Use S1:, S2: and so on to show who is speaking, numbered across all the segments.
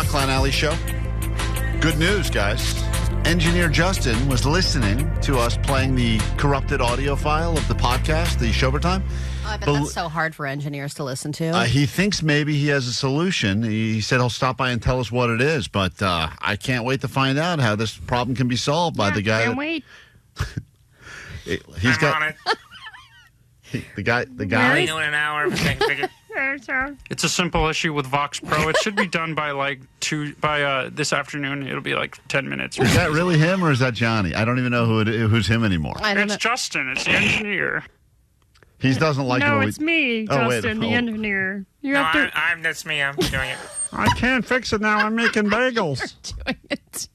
S1: Klein Alley Show. Good news, guys. Engineer Justin was listening to us playing the corrupted audio file of the podcast, the Showtime.
S2: I bet that's so hard for engineers to listen to.
S1: He thinks maybe he has a solution. He said he'll stop by and tell us what it is, but I can't wait to find out how this problem can be solved by the guy.
S3: Can't wait.
S1: He's
S4: I'm on it.
S1: The guy.
S4: I'll be doing an hour.
S3: It's a simple issue with Vox Pro. It should be done by this afternoon. It'll be like 10 minutes.
S1: Is that really him or is that Johnny? I don't even know who's him anymore.
S3: It's Justin. It's the engineer.
S1: He doesn't like it.
S3: No, it's me, Justin, the engineer.
S4: That's me. I'm doing it.
S3: I can't fix it now. I'm making bagels.
S2: Doing it too.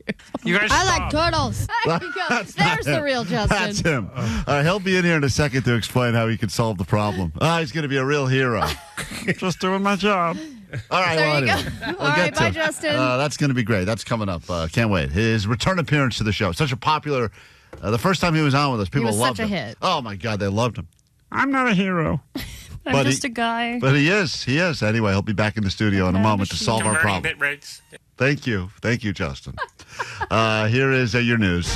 S3: You guys
S2: I
S3: stop.
S2: like turtles. There you go. There's the real Justin.
S1: That's him. He'll be in here in a second to explain how he can solve the problem. He's going to be a real hero.
S3: Just doing my job.
S1: All right,
S2: There
S1: well,
S2: you
S1: anyway,
S2: go. All right, bye, Justin.
S1: That's going to be great. That's coming up. Can't wait. His return appearance to the show. Such a popular. The first time he was on with us, people
S2: was
S1: loved
S2: such a
S1: him.
S2: hit.
S1: Oh my God, they loved him.
S3: I'm not a hero.
S2: I'm just a guy.
S1: But he is. He is. Anyway, he'll be back in the studio in a moment to solve our problem.
S4: Bit rates.
S1: Thank you, Justin. Here is your news.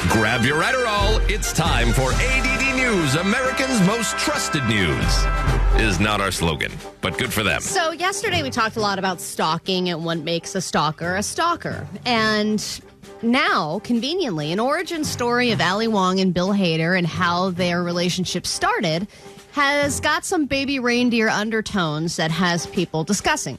S5: Grab your Adderall. It's time for ADD News, Americans' most trusted news. Is not our slogan, but good for them.
S2: So yesterday we talked a lot about stalking and what makes a stalker. And now, conveniently, an origin story of Ali Wong and Bill Hader and how their relationship started has got some baby reindeer undertones that has people discussing.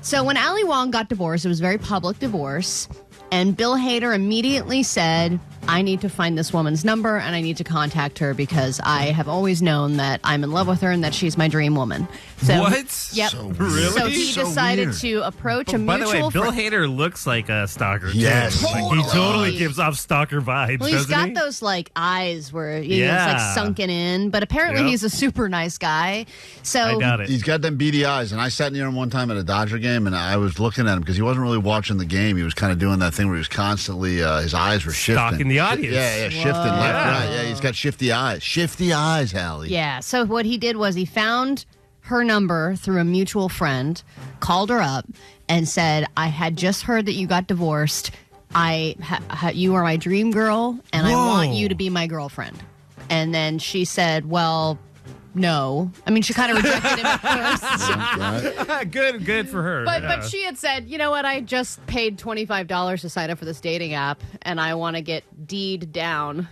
S2: So when Ali Wong got divorced, it was a very public divorce, and Bill Hader immediately said, I need to find this woman's number and I need to contact her because I have always known that I'm in love with her and that she's my dream woman. So,
S6: What?
S2: Yep.
S6: Really?
S2: So he decided to approach a
S6: By the
S2: mutual
S6: way, Bill
S2: friend.
S6: Hader looks like a stalker.
S1: Yes.
S6: Too. Like, he totally gives off stalker vibes,
S2: Well, he's
S6: doesn't
S2: got
S6: he?
S2: those like eyes where he's
S6: Yeah.
S2: like sunken in, but apparently
S6: Yep.
S2: he's a super nice guy. So
S6: I doubt it.
S1: He's got them beady eyes, and I sat near him one time at a Dodger game, and I was looking at him because he wasn't really watching the game. He was kind of doing that thing where he was constantly, his eyes were shifting.
S6: Stalking the audience.
S1: Yeah, shifting left, right. Yeah, he's got shifty eyes. Shifty eyes, Hallie.
S2: yeah, so what he did was he found her number through a mutual friend, called her up, and said, I had just heard that you got divorced. You are my dream girl, and I want you to be my girlfriend. And then she said, well, no. I mean, she kind of rejected him at first.
S6: Good for her.
S2: But she had said, you know what, I just paid $25 to sign up for this dating app, and I want to get D'd down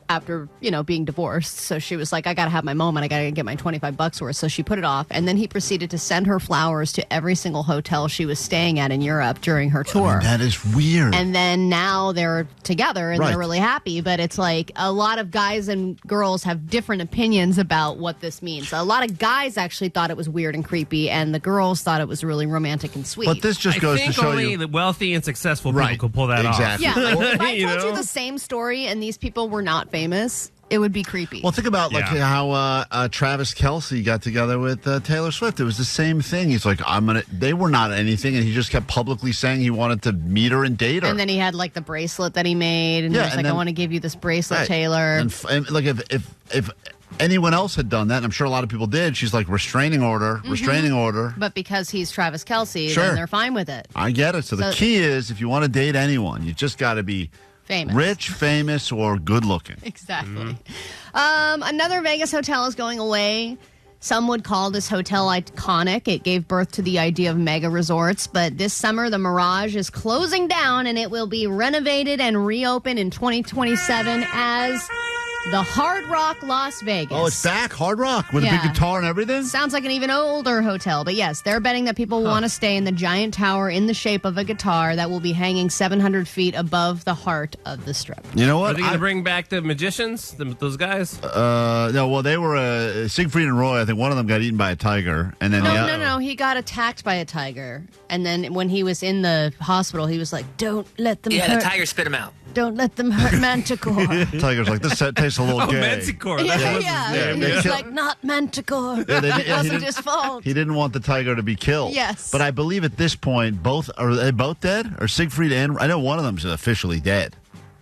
S2: after, being divorced. So she was like, I got to have my moment. I got to get my $25 worth. So she put it off. And then he proceeded to send her flowers to every single hotel she was staying at in Europe during her tour.
S1: That is weird.
S2: And then now they're together and
S1: Right.
S2: they're really happy. But it's like a lot of guys and girls have different opinions about what this means. A lot of guys actually thought it was weird and creepy, and the girls thought it was really romantic and sweet.
S1: But this just
S6: I
S1: goes
S6: think
S1: to show
S6: only
S1: you.
S6: the wealthy and successful
S1: Right.
S6: people can pull that
S1: Exactly.
S6: off.
S2: Yeah, like, if I
S6: You
S2: told you
S6: know?
S2: the same story and these people were not famous, it would be creepy.
S1: Well, think about
S6: Yeah.
S1: how Travis Kelce got together with Taylor Swift. It was the same thing. He's like, They were not anything, and he just kept publicly saying he wanted to meet her and date her.
S2: And then he had like the bracelet that he made, and
S1: Yeah,
S2: he was
S1: and
S2: like,
S1: then-
S2: I want to give you this bracelet,
S1: Right.
S2: Taylor.
S1: And like if anyone else had done that, and I'm sure a lot of people did, she's like restraining order.
S2: But because he's Travis Kelce,
S1: Sure.
S2: then they're fine with it.
S1: I get it. So the
S2: So-
S1: key is, if you want to date anyone, you just got to be
S2: Famous.
S1: rich, famous, or good looking.
S2: Exactly. Another Vegas hotel is going away. Some would call this hotel iconic. It gave birth to the idea of mega resorts. But this summer, the Mirage is closing down, and it will be renovated and reopened in 2027 as the Hard Rock Las Vegas.
S1: Oh, it's back, Hard Rock, with a
S2: Yeah.
S1: big guitar and everything?
S2: Sounds like an even older hotel. But yes, they're betting that people want to stay in the giant tower in the shape of a guitar that will be hanging 700 feet above the heart of the strip.
S1: You know
S6: Are
S1: what?
S6: they going to bring back the magicians, those guys?
S1: No, well, they were Siegfried and Roy. I think one of them got eaten by a tiger, and then
S2: No. He got attacked by a tiger. And then when he was in the hospital, he was like, don't let them
S4: Yeah,
S2: hurt.
S4: the tiger spit him out.
S2: Don't let them hurt Manticore.
S1: the tiger's like, this tastes a little
S6: Oh,
S1: gay.
S6: Manticore. That
S2: yeah,
S6: was
S2: yeah.
S6: his name.
S1: they
S2: He's
S1: kill-
S2: like, not Manticore.
S1: Yeah,
S2: It
S1: he
S2: wasn't
S1: didn't-
S2: his fault.
S1: He didn't want the tiger to be killed.
S2: Yes.
S1: But I believe at this point, are they both dead? Or Siegfried and I know one of them's officially dead.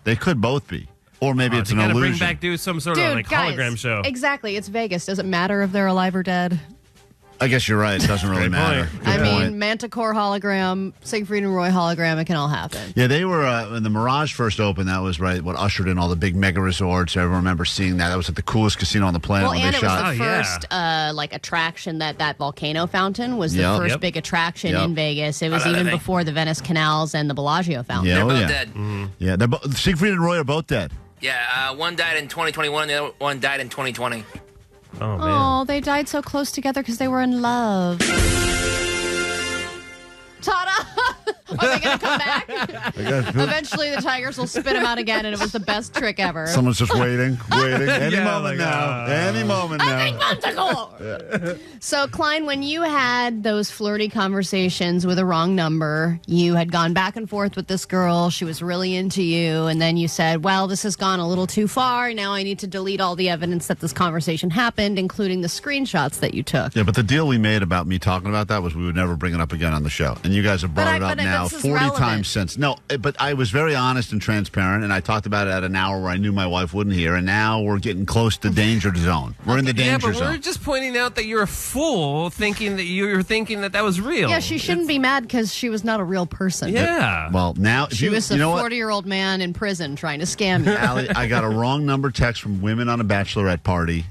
S1: They could both be. Or maybe it's
S6: They
S1: an
S6: got to
S1: illusion.
S6: bring back, do some sort
S2: Dude,
S6: of like
S2: guys,
S6: hologram show.
S2: Exactly. It's Vegas. Does it matter if they're alive or dead?
S1: I guess you're right. It doesn't really matter.
S2: I
S1: Good point.
S2: mean, Manticore hologram, Siegfried and Roy hologram, it can all happen.
S1: Yeah, they were, when the Mirage first opened, that was what ushered in all the big mega resorts. I remember seeing that. That was like the coolest casino on the planet
S2: Well,
S1: when
S2: and
S1: they
S2: it was
S1: shot.
S2: the first attraction that volcano fountain was the
S1: Yep.
S2: first
S6: Yep.
S2: big attraction in Vegas. It was
S4: that
S2: even
S4: thing.
S2: before the Venice Canals and the Bellagio fountain.
S1: Yeah,
S4: They're
S1: oh,
S4: both
S1: yeah.
S4: dead.
S1: Yeah, Siegfried and Roy are both dead.
S4: Yeah, one died in 2021, the other one died in 2020.
S6: Oh, man.
S2: Oh, they died so close together because they were in love. Ta-da! Are they going to come back? Eventually, the Tigers will spit him out again, and it was the best trick ever.
S1: Someone's just waiting. Any
S6: Yeah,
S1: moment now. Any moment now.
S2: So, Klein, when you had those flirty conversations with a wrong number, you had gone back and forth with this girl. She was really into you. And then you said, well, this has gone a little too far. Now I need to delete all the evidence that this conversation happened, including the screenshots that you took.
S1: Yeah, but the deal we made about me talking about that was we would never bring it up again on the show. And you guys have brought it up now
S2: this is
S1: 40
S2: relevant.
S1: times since. No, but I was very honest and transparent, and I talked about it at an hour where I knew my wife wouldn't hear, and now we're getting close to danger zone. We're in the danger
S6: Yeah, but
S1: zone.
S6: we're just pointing out that you're a fool thinking that you were thinking that was real.
S2: Yeah, she shouldn't be mad because she was not a real person.
S6: Yeah.
S1: Well, now, if
S2: She was a
S1: you know what?
S2: 40-year-old man in prison trying to scam you.
S1: Allie, I got a wrong number text from women on a bachelorette party.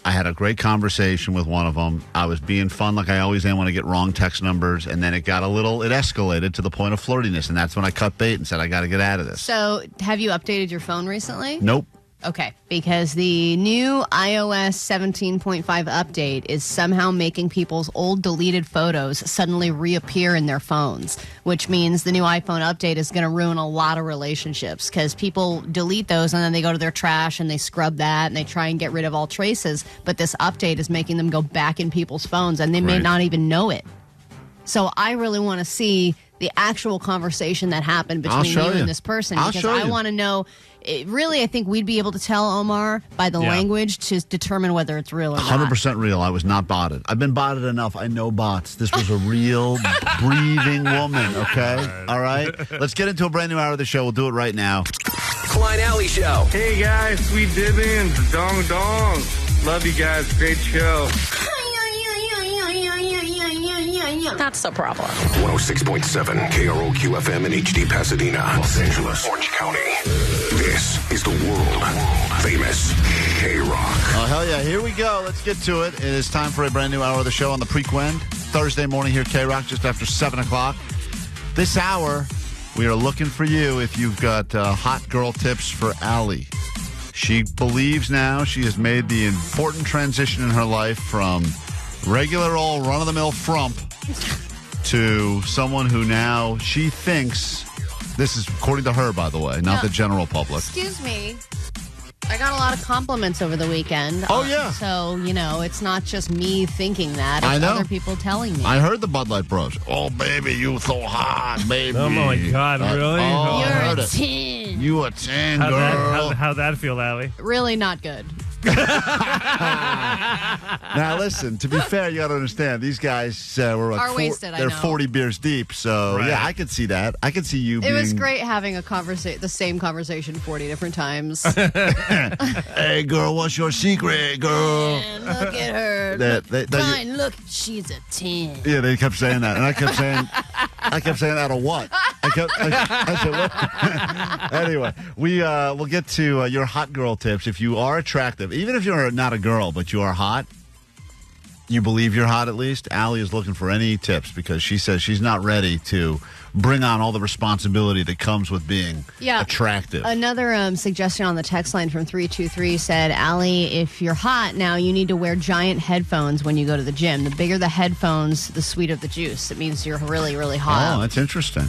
S1: I had a great conversation with one of them. I was being fun like I always am when I get wrong text numbers, and then it escalated to the point of flirtiness, and that's when I cut bait and said, I got to get out of this.
S2: So, have you updated your phone recently?
S1: Nope.
S2: Okay, because the new iOS 17.5 update is somehow making people's old deleted photos suddenly reappear in their phones, which means the new iPhone update is going to ruin a lot of relationships because people delete those and then they go to their trash and they scrub that and they try and get rid of all traces. But this update is making them go back in people's phones and they may
S1: Right.
S2: not even know it. So I really want to see the actual conversation that happened between you
S1: show you.
S2: and this person
S1: I'll
S2: because
S1: show
S2: I
S1: you.
S2: want to know. Really, I think we'd be able to tell Omar by the
S6: Yeah.
S2: language to determine whether it's real or not.
S1: 100% real. I was not botted. I've been botted enough. I know bots. This was a real, breathing woman, okay? All right? Let's get into a brand new hour of the show. We'll do it right now.
S5: Klein Alley Show.
S7: Hey guys, sweet dippins, dong dong. Love you guys, great show.
S2: That's the problem.
S8: 106.7 KROQ FM in HD Pasadena, Los Angeles, Orange County. This is the world famous KROQ.
S1: Oh, hell yeah. Here we go. Let's get to it. It is time for a brand new hour of the show on the Prequend. Thursday morning here at KROQ, just after 7 o'clock. This hour, we are looking for you if you've got hot girl tips for Allie. She believes now she has made the important transition in her life from regular old run-of-the-mill frump to someone who now she thinks, this is according to her, by the way, not the general public.
S2: Excuse me. I got a lot of compliments over the weekend.
S1: Oh, yeah.
S2: So, it's not just me thinking that. It's
S1: I know.
S2: other people telling me.
S1: I heard the Bud Light Bros. Oh, baby, you so hot, baby.
S6: Oh, my God, really?
S1: I
S2: You're
S1: heard
S2: a
S1: it.
S2: 10.
S1: You a 10,
S6: How'd
S1: girl.
S6: how'd that feel, Allie?
S2: Really not good.
S1: Now, listen, to be fair, you got to understand, these guys were
S2: Are wasted, I
S1: they're
S2: know.
S1: 40 beers deep. So,
S6: Right.
S1: yeah, I could see that. I could see you
S2: It
S1: being...
S2: was great having the same conversation 40 different times.
S1: Hey, girl, what's your secret, girl?
S2: And look at her.
S1: That-
S2: Fine, look, she's a 10.
S1: Yeah, they kept saying that, and I kept saying out of what? I said what? Anyway, we'll get to your hot girl tips. If you are attractive, even if you're not a girl, but you are hot, you believe you're hot at least. Allie is looking for any tips because she says she's not ready to bring on all the responsibility that comes with being attractive.
S2: Another suggestion on the text line from 323 said, Allie, if you're hot now, you need to wear giant headphones when you go to the gym. The bigger the headphones, the sweeter the juice. It means you're really, really hot.
S1: Oh, that's interesting.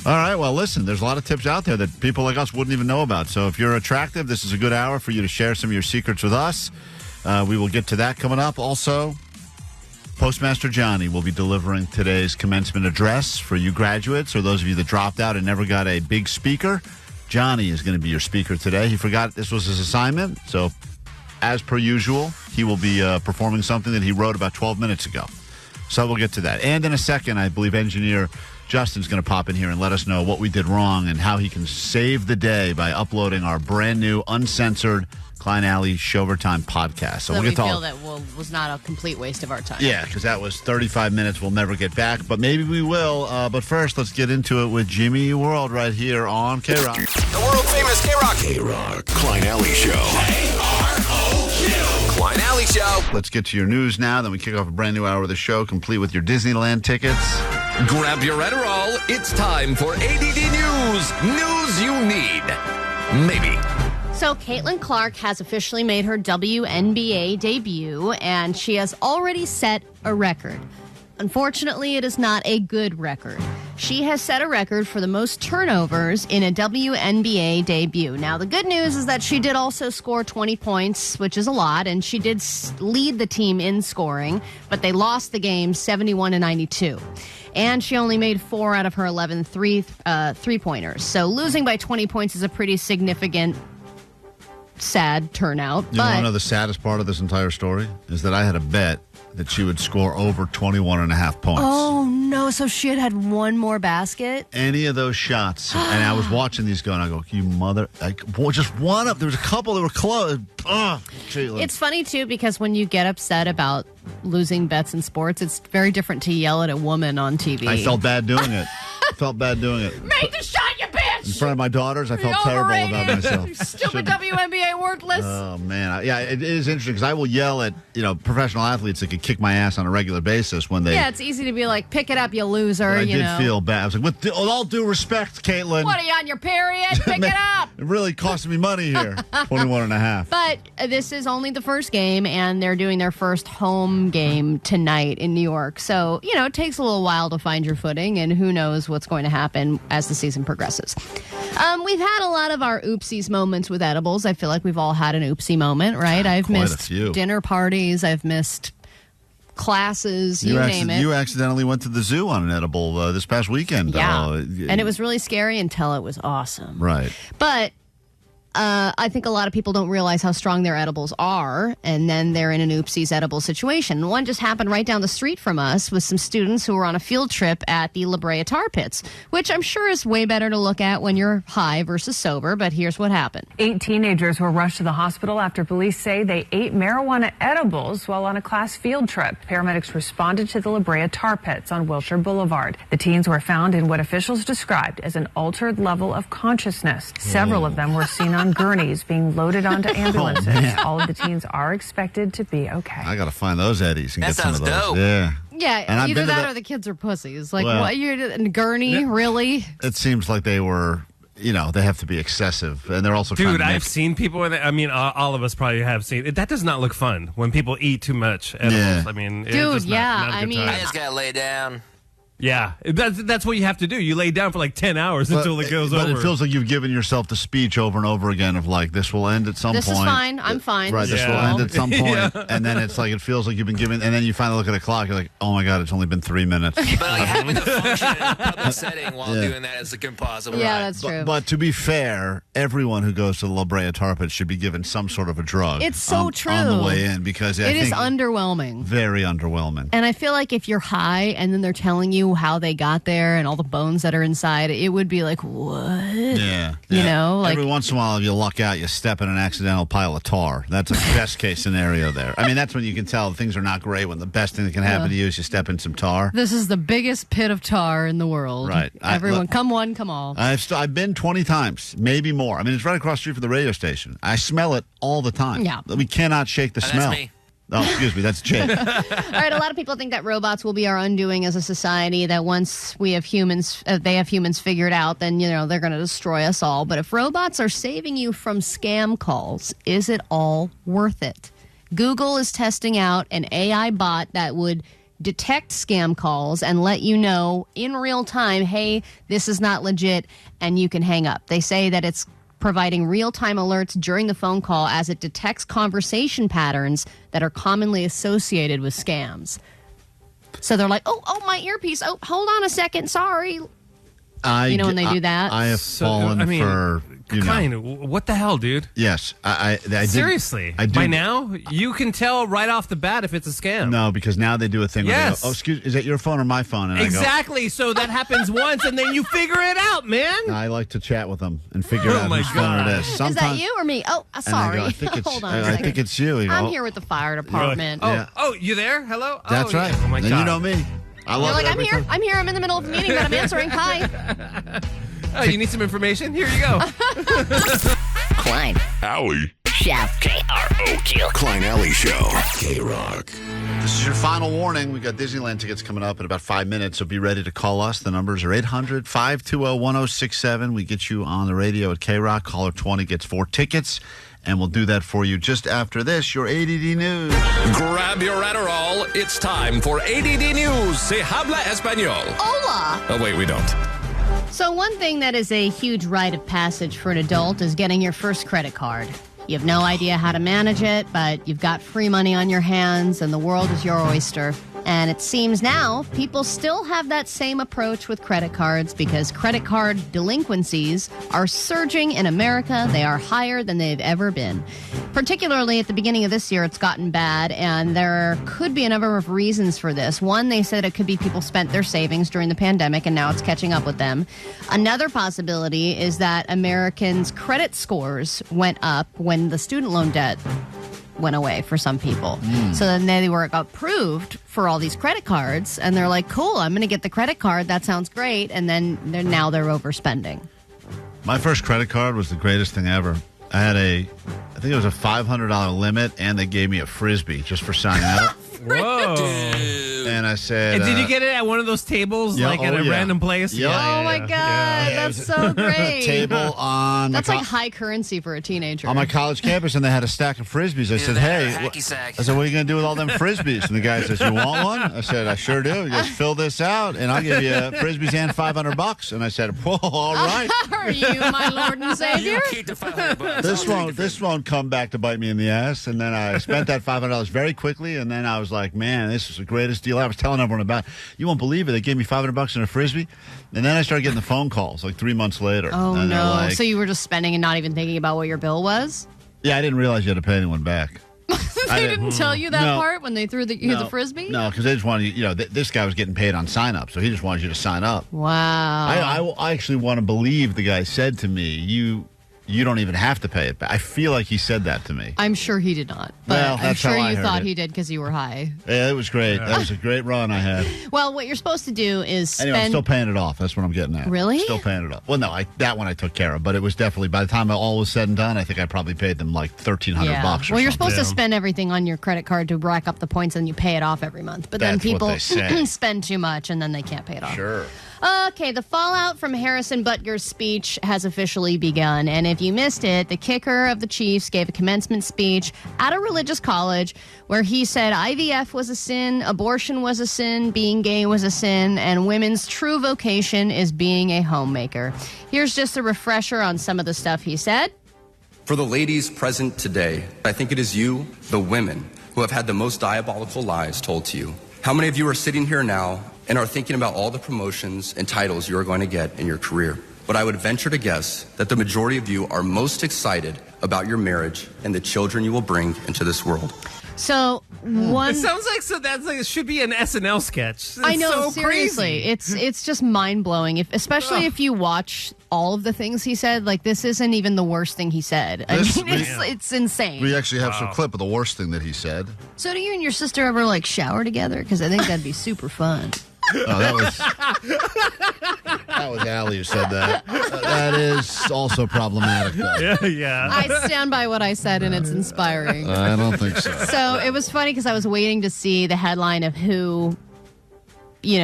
S1: All right, well, listen, there's a lot of tips out there that people like us wouldn't even know about. So if you're attractive, this is a good hour for you to share some of your secrets with us. We will get to that coming up. Also, Postmaster Johnny will be delivering today's commencement address for you graduates or those of you that dropped out and never got a big speaker. Johnny is going to be your speaker today. He forgot this was his assignment, so as per usual, he will be performing something that he wrote about 12 minutes ago. So we'll get to that. And in a second, I believe engineer Justin's going to pop in here and let us know what we did wrong and how he can save the day by uploading our brand new, uncensored Klein Alley Showtime podcast.
S2: So
S1: we'll
S2: we
S1: get to
S2: feel
S1: all
S2: that was not a complete waste of our time.
S1: Yeah, because that was 35 minutes we'll never get back, but maybe we will. But first, let's get into it with Jimmy World right here on KROQ.
S8: The world-famous KROQ. KROQ. Klein Alley Show. KROQ. Klein Alley Show.
S1: Let's get to your news now. Then we kick off a brand new hour of the show, complete with your Disneyland tickets.
S5: Grab your Adderall. It's time for ADD News. News you need. Maybe.
S2: So Caitlin Clark has officially made her WNBA debut, and she has already set a record. Unfortunately, it is not a good record. She has set a record for the most turnovers in a WNBA debut. Now, the good news is that she did also score 20 points, which is a lot, and she did lead the team in scoring, but they lost the game 71-92. And she only made 4 out of her 11 three-pointers. So losing by 20 points is a pretty significant, sad turnout.
S1: You want to know the saddest part of this entire story? Is that I had a bet that she would score over 21.5 points.
S2: Oh, no. So she had one more basket?
S1: Any of those shots. And I was watching these go, and I go, you mother. Just one up. There was a couple that were close.
S2: It's funny, too, because when you get upset about losing bets in sports, it's very different to yell at a woman on TV.
S1: I felt bad doing it.
S2: Make the shot, you bitch!
S1: In front of my daughters, I felt terrible about myself.
S2: Stupid WNBA worthless.
S1: Oh, man. Yeah, it is interesting because I will yell at, professional athletes that could kick my ass on a regular basis when they...
S2: Yeah, it's easy to be like, pick it up, you loser,
S1: I did feel bad. I was like, with all due respect, Caitlin.
S2: What, are you on your period? Pick it up!
S1: It really cost me money here. 21.5.
S2: But this is only the first game, and they're doing their first home game tonight in New York. So, it takes a little while to find your footing, and who knows what's going to happen as the season progresses. We've had a lot of our oopsies moments with edibles. I feel like we've all had an oopsie moment, right? I've missed dinner parties. I've missed classes, you name it.
S1: You accidentally went to the zoo on an edible this past weekend.
S2: Yeah, and it was really scary until it was awesome.
S1: Right.
S2: But I think a lot of people don't realize how strong their edibles are, and then they're in an oopsies edible situation. One just happened right down the street from us with some students who were on a field trip at the La Brea Tar Pits, which I'm sure is way better to look at when you're high versus sober, but here's what happened.
S9: 8 teenagers were rushed to the hospital after police say they ate marijuana edibles while on a class field trip. Paramedics responded to the La Brea Tar Pits on Wilshire Boulevard. The teens were found in what officials described as an altered level of consciousness. Several of them were seen on gurneys being loaded onto ambulances. All of the teens are expected to be okay.
S1: I got to find those Eddies and get some of those.
S4: Dope.
S1: Yeah.
S2: Yeah,
S1: and
S2: either that or the kids are pussies. Like, what? You're in gurney? Really?
S1: It seems like they were, they have to be excessive. And they're also
S6: Dude, I've seen people in it. I mean, all of us probably have seen it. That does not look fun when people eat too much edibles.
S1: Yeah.
S6: I mean,
S2: dude,
S6: it's just not a good time.
S4: I just got to lay down.
S6: Yeah, that's what you have to do. You lay down for like 10 hours until it goes over.
S1: But it feels like you've given yourself the speech over and over again of like, this will end at some point.
S2: This is fine. I'm fine.
S1: Right, this will end at some point. And then it's like, it feels like you've been given, and then you finally look at the clock, you're like, oh my God, it's only been 3 minutes.
S4: But like having to function in a public setting while doing that is impossible.
S2: Yeah, that's true.
S1: But to be fair, everyone who goes to the La Brea Tar Pit should be given some sort of a drug.
S2: It's so true.
S1: On the way in, because
S2: it is underwhelming.
S1: Very underwhelming.
S2: And I feel like if you're high and then they're telling you how they got there and all the bones that are inside, it would be like, what?
S1: Yeah.
S2: Like
S1: every once in a while, if you luck out, you step in an accidental pile of tar. That's a best case scenario there. I mean, that's when you can tell things are not great, when the best thing that can happen to you is you step in some tar.
S2: This is the biggest pit of tar in the world.
S1: Right.
S2: Everyone, come one, come all.
S1: I've been 20 times, maybe more. I mean, it's right across the street from the radio station. I smell it all the time.
S2: Yeah.
S1: We cannot shake the smell.
S4: That's me.
S1: Oh, excuse me, that's Jake.
S2: All right, a lot of people think that robots will be our undoing as a society, that once we have humans, they have humans figured out, then, they're going to destroy us all. But if robots are saving you from scam calls, is it all worth it? Google is testing out an AI bot that would detect scam calls and let you know in real time, hey, this is not legit, and you can hang up. They say that it's providing real-time alerts during the phone call as it detects conversation patterns that are commonly associated with scams. So they're like, oh, my earpiece. Oh, hold on a second. Sorry. when they do that?
S1: I have fallen for...
S6: Klein, what the hell, dude?
S1: Yes. I
S6: Seriously. By now, you can tell right off the bat if it's a scam.
S1: No, because now they do a thing where they go, oh, excuse, is that your phone or my phone? And
S6: exactly. So that happens once, and then you figure it out, man.
S1: I like to chat with them and figure out whose phone it is.
S2: Is that you or me? Oh, sorry.
S1: I think it's,
S2: Hold on a second.
S1: I think it's you.
S2: I'm here with the fire department.
S6: Oh, you there? Hello?
S1: That's right.
S6: Yeah. Oh, my God.
S1: And you know me. I love
S2: I'm here. I'm in the middle of a meeting, but I'm answering. Hi.
S6: Oh, you need some information? Here you go.
S8: Klein. Alley.
S10: Chef. KROQ.
S8: Klein Alley Show. KROQ.
S1: This is your final warning. We've got Disneyland tickets coming up in about 5 minutes, so be ready to call us. The numbers are 800-520-1067. We get you on the radio at KROQ. Caller 20 gets 4 tickets, and we'll do that for you just after this, your ADD News.
S5: Grab your Adderall. It's time for ADD News. Se habla español.
S2: Hola.
S5: Oh, wait, we don't.
S2: So one thing that is a huge rite of passage for an adult is getting your first credit card. You have no idea how to manage it, but you've got free money on your hands and the world is your oyster. And it seems now people still have that same approach with credit cards because credit card delinquencies are surging in America. They are higher than they've ever been. Particularly at the beginning of this year, it's gotten bad, and there could be a number of reasons for this. One, they said it could be people spent their savings during the pandemic, and now it's catching up with them. Another possibility is that Americans' credit scores went up when the student loan debt went away for some people. So then they were approved for all these credit cards, and they're like, cool, I'm going to get the credit card. That sounds great. And then now they're overspending.
S1: My first credit card was the greatest thing ever. I had I think it was a $500 limit, and they gave me a Frisbee just for signing up.
S6: Whoa.
S1: And I said...
S6: And did you get it at one of those tables, at a random place?
S1: Yep.
S2: Oh, my God. That's so great.
S1: Table on...
S2: That's like high currency for a teenager.
S1: On my college campus, and they had a stack of Frisbees. I said, hey... I said, what are you going to do with all them Frisbees? And the guy says, you want one? I said, I sure do. He goes, fill this out, and I'll give you Frisbees and $500. And I said, whoa, all right.
S2: Are you my Lord and Savior?
S1: This won't come back to bite me in the ass. And then I spent that $500 very quickly, and then I was like, man, this is the greatest deal. I was telling everyone about it. You won't believe it. They gave me $500 and a Frisbee. And then I started getting the phone calls like 3 months later.
S2: Oh,
S1: and
S2: no.
S1: like,
S2: So you were just spending and not even thinking about what your bill was?
S1: Yeah, I didn't realize you had to pay anyone back.
S2: They didn't tell you that part when they threw you the Frisbee?
S1: No, because they just wanted this guy was getting paid on sign up, so he just wanted you to sign up.
S2: Wow.
S1: I actually want to believe the guy said to me, you don't even have to pay it back. I feel like he said that to me.
S2: I'm sure he did not. But
S1: Well,
S2: I'm
S1: that's
S2: sure
S1: how I
S2: you
S1: heard
S2: thought
S1: it.
S2: he did because you were high.
S1: Yeah, it was great. That was a great run I had.
S2: Well, what you're supposed to do is spend...
S1: Anyway, I'm still paying it off. That's what I'm getting at.
S2: Really?
S1: Still paying it off. Well, no, that one I took care of, but it was definitely, by the time all was said and done, I think I probably paid them like $1,300 or
S2: Well, you're supposed to
S1: something.
S2: spend everything on your credit card to rack up the points and you pay it off every month. But then
S1: That's what
S2: people
S1: they say.
S2: spend too much and then they can't pay it off.
S1: Sure.
S2: Okay, the fallout from Harrison Butker's speech has officially begun. And if you missed it, the kicker of the Chiefs gave a commencement speech at a religious college where he said IVF was a sin, abortion was a sin, being gay was a sin, and women's true vocation is being a homemaker. Here's just a refresher on some of the stuff he said.
S11: For the ladies present today, I think it is you, the women, who have had the most diabolical lies told to you. How many of you are sitting here now and are thinking about all the promotions and titles you are going to get in your career? But I would venture to guess that the majority of you are most excited about your marriage and the children you will bring into this world.
S2: So one...
S6: It sounds like it should be an SNL sketch. It's
S2: I know,
S6: so
S2: seriously.
S6: crazy.
S2: It's just mind-blowing, especially if you watch all of the things he said. Like, this isn't even the worst thing he said. It's insane.
S1: We actually have some clip of the worst thing that he said.
S2: So do you and your sister ever, shower together? Because I think that'd be super fun.
S1: Oh, that was Allie who said that. That is also problematic, though.
S6: Yeah.
S2: I stand by what I said, and it's inspiring.
S1: I don't think so.
S2: So it was funny because I was waiting to see the headline of who,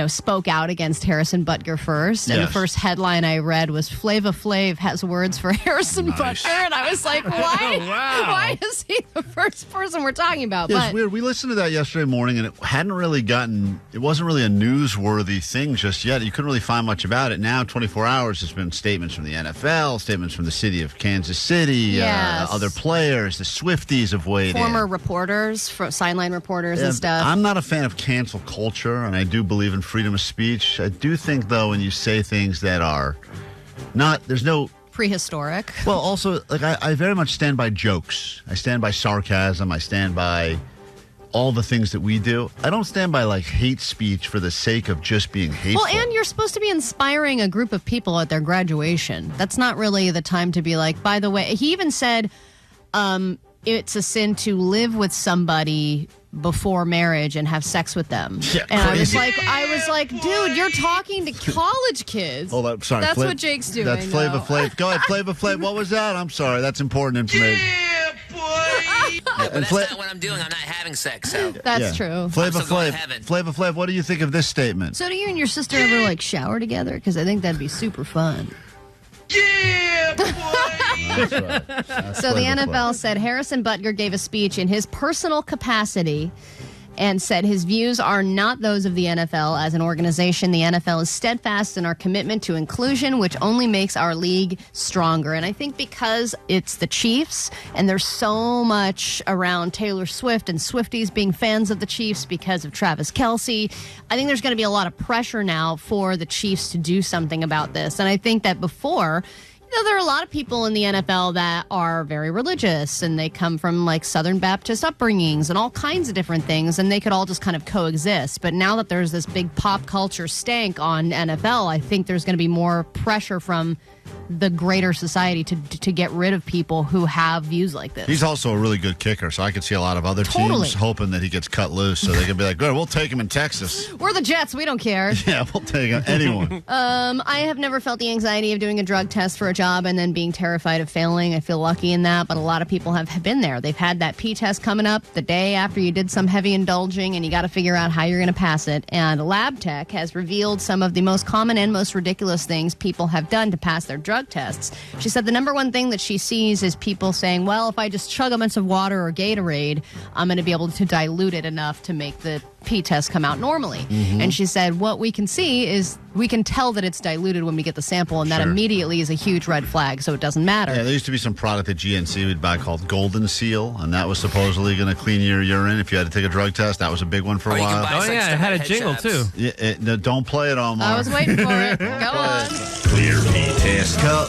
S2: spoke out against Harrison Butker first. And the first headline I read was Flava Flav has words for Harrison Butker. And I was like, why? Why is he the first person we're talking about?
S1: Yeah, it's weird. We listened to that yesterday morning, and it wasn't really a newsworthy thing just yet. You couldn't really find much about it. Now, 24 hours, there's been statements from the NFL, statements from the city of Kansas City, other players, the Swifties have weighed in.
S2: Former reporters, sideline reporters and stuff.
S1: I'm not a fan of cancel culture, and I do believe believe in freedom of speech. I do think, though, when you say things that are not, there's no
S2: prehistoric.
S1: Well, also, like I very much stand by jokes. I stand by sarcasm. I stand by all the things that we do. I don't stand by like hate speech for the sake of just being hateful.
S2: Well, and you're supposed to be inspiring a group of people at their graduation. That's not really the time to be like, by the way, he even said it's a sin to live with somebody before marriage and have sex with them.
S1: Yeah,
S2: and
S1: crazy.
S2: I was like, dude, you're talking to college kids.
S1: Hold up, sorry.
S2: That's what Jake's doing.
S1: That's Flava Flav. Go ahead, Flava Flav. What was that? I'm sorry. That's important information.
S4: Yeah, but that's not what I'm doing. I'm not having sex. So.
S2: That's true.
S1: Flava
S4: I'm still going to
S1: Flav.
S4: heaven.
S1: Flava Flav. What do you think of this statement?
S2: So do you and your sister ever like shower together? Because I think that'd be super fun.
S4: Yeah, boy.
S1: That's right. That's
S2: So the
S1: Flava
S2: NFL
S1: Flav.
S2: said Harrison Butker gave a speech in his personal capacity and said his views are not those of the NFL. As an organization, the NFL is steadfast in our commitment to inclusion, which only makes our league stronger. And I think because it's the Chiefs and there's so much around Taylor Swift and Swifties being fans of the Chiefs because of Travis Kelce, I think there's going to be a lot of pressure now for the Chiefs to do something about this. And I think that before, there are a lot of people in the NFL that are very religious and they come from like Southern Baptist upbringings and all kinds of different things, and they could all just kind of coexist. But now that there's this big pop culture stank on NFL, I think there's going to be more pressure from the greater society to get rid of people who have views like this.
S1: He's also a really good kicker, so I could see a lot of other
S2: Totally.
S1: teams hoping that he gets cut loose so they can be like, good, we'll take him in Texas.
S2: We're the Jets. We don't care.
S1: Yeah, we'll take him. Anyone.
S2: I have never felt the anxiety of doing a drug test for a job and then being terrified of failing. I feel lucky in that, but a lot of people have been there. They've had that P test coming up the day after you did some heavy indulging, and you got to figure out how you're going to pass it. And Lab Tech has revealed some of the most common and most ridiculous things people have done to pass their drug tests. She said the number one thing that she sees is people saying, well, if I just chug a bunch of water or Gatorade, I'm going to be able to dilute it enough to make the P test come out normally.
S1: Mm-hmm.
S2: And she said what we can see is we can tell that it's diluted when we get the sample, and that
S1: Sure.
S2: immediately is a huge red flag, so it doesn't matter.
S1: Yeah, there used to be some product at GNC we'd buy called Golden Seal, and that was supposedly going to clean your urine if you had to take a drug test. That was a big one for a
S4: you can
S1: while.
S4: buy
S6: Oh,
S4: some
S6: yeah, it
S4: stuff
S6: had a
S4: at
S6: jingle,
S4: head shops.
S6: too.
S1: Yeah, no, don't play it, Omar.
S2: I was waiting for it. Go on.
S1: Clear P-test cup.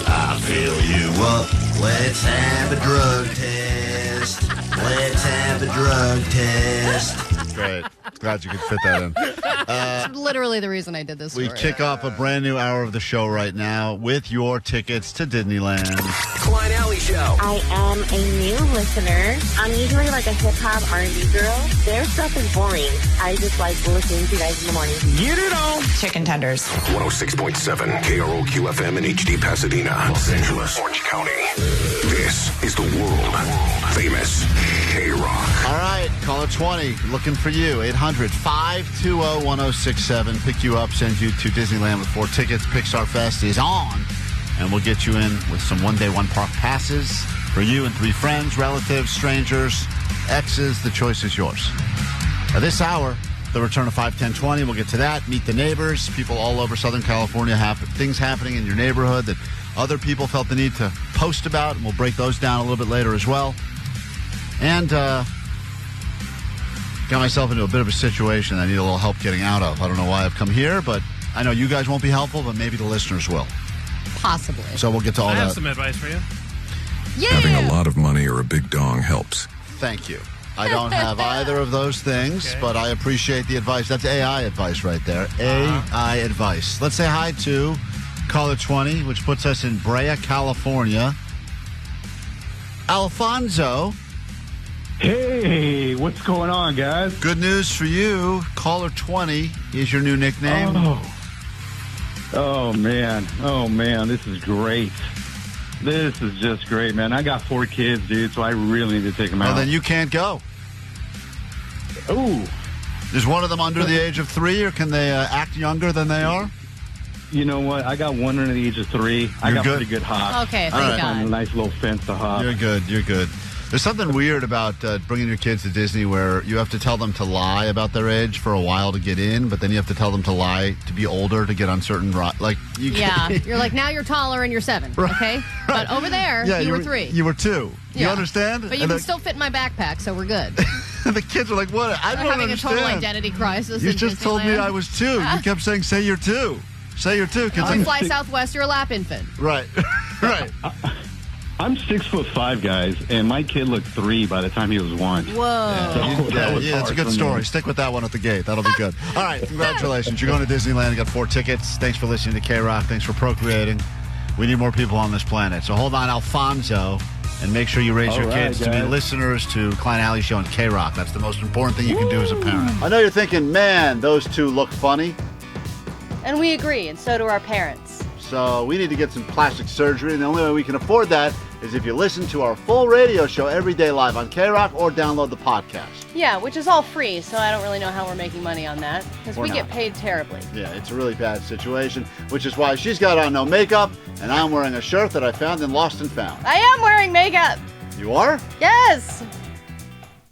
S1: I fill you up. Let's have a drug test. Let's have a drug test. Great. Glad you could fit that in.
S2: It's literally the reason I did this
S1: We
S2: story.
S1: kick off a brand new hour of the show right now with your tickets to Disneyland.
S8: Klein Alley Show.
S12: I am a new listener. I'm usually like a hip-hop R&B girl. Their stuff is boring. I just like listening to you guys in the morning.
S6: Get it on.
S13: Chicken tenders.
S8: 106.7 KROQ FM in HD Pasadena, Los Angeles, Orange County. This is the world famous KROQ.
S1: All right, caller 20, looking for you. 800-520-1067. Pick you up, send you to Disneyland with 4 tickets. Pixar Fest is on, and we'll get you in with some one-day, one-park passes for you and 3 friends, relatives, strangers, exes. The choice is yours. This hour, the return of 51020. We'll get to that. Meet the neighbors. People all over Southern California have things happening in your neighborhood that other people felt the need to post about, and we'll break those down a little bit later as well. And got myself into a bit of a situation I need a little help getting out of. I don't know why I've come here, but I know you guys won't be helpful, but maybe the listeners will.
S2: Possibly.
S1: So we'll get to all
S6: I
S1: that.
S6: have some advice for you.
S2: Yeah.
S14: Having a lot of money or a big dong helps.
S1: Thank you. I don't have either of those things,
S6: Okay.
S1: but I appreciate the advice. That's AI advice right there. AI advice. Let's say hi to caller 20, which puts us in Brea, California. Alfonso.
S15: Hey, what's going on, guys?
S1: Good news for you. Caller 20 is your new nickname.
S15: Oh man. This is great. This is just great, man. I got 4 kids, dude, so I really need to take them
S1: Well,
S15: out.
S1: then you can't go.
S15: Ooh.
S1: Is one of them under the age of 3, or can they act younger than they are?
S15: You know what? I got one under the age of 3. I
S1: You're
S15: got
S1: good.
S15: pretty good hop.
S2: Okay,
S1: All
S2: thank
S1: right.
S15: Find a
S2: God.
S15: nice little fence to hop.
S1: You're good. You're good. There's something weird about bringing your kids to Disney where you have to tell them to lie about their age for a while to get in, but then you have to tell them to lie to be older to get on certain rides. Like you
S2: Yeah, you're like, now you're taller and you're 7, okay? But over there,
S1: Yeah,
S2: you were 3.
S1: You were 2. You
S2: Yeah.
S1: understand?
S2: But you
S1: And
S2: can still fit in my backpack, so we're good.
S1: The kids are like, what? I don't
S2: having
S1: understand.
S2: a total identity crisis.
S1: You
S2: in
S1: just told me
S2: Disneyland.
S1: I was 2. You kept saying, say you're 2. Say you're 2.
S2: If you fly Southwest, you're a lap infant.
S1: Right. Right.
S15: I'm 6'5", guys, and my kid looked 3 by the time he was 1.
S2: Whoa.
S1: Yeah, it's a good story. Stick with that one at the gate. That'll be good. All right, congratulations. You're going to Disneyland. You got 4 tickets. Thanks for listening to KROQ. Thanks for procreating. We need more people on this planet. So hold on, Alfonso, and make sure you raise your kids to be listeners to Klein Alley Show and KROQ. That's the most important thing you can do as a parent. I know you're thinking, man, those 2 look funny.
S2: And we agree, and so do our parents.
S1: So we need to get some plastic surgery, and the only way we can afford that is if you listen to our full radio show every day live on KROQ or download the podcast.
S2: Yeah, which is all free, so I don't really know how we're making money on that, because we get paid terribly.
S1: Yeah, it's a really bad situation, which is why she's got on no makeup, and I'm wearing a shirt that I found in Lost and Found.
S2: I am wearing makeup.
S1: You are?
S2: Yes.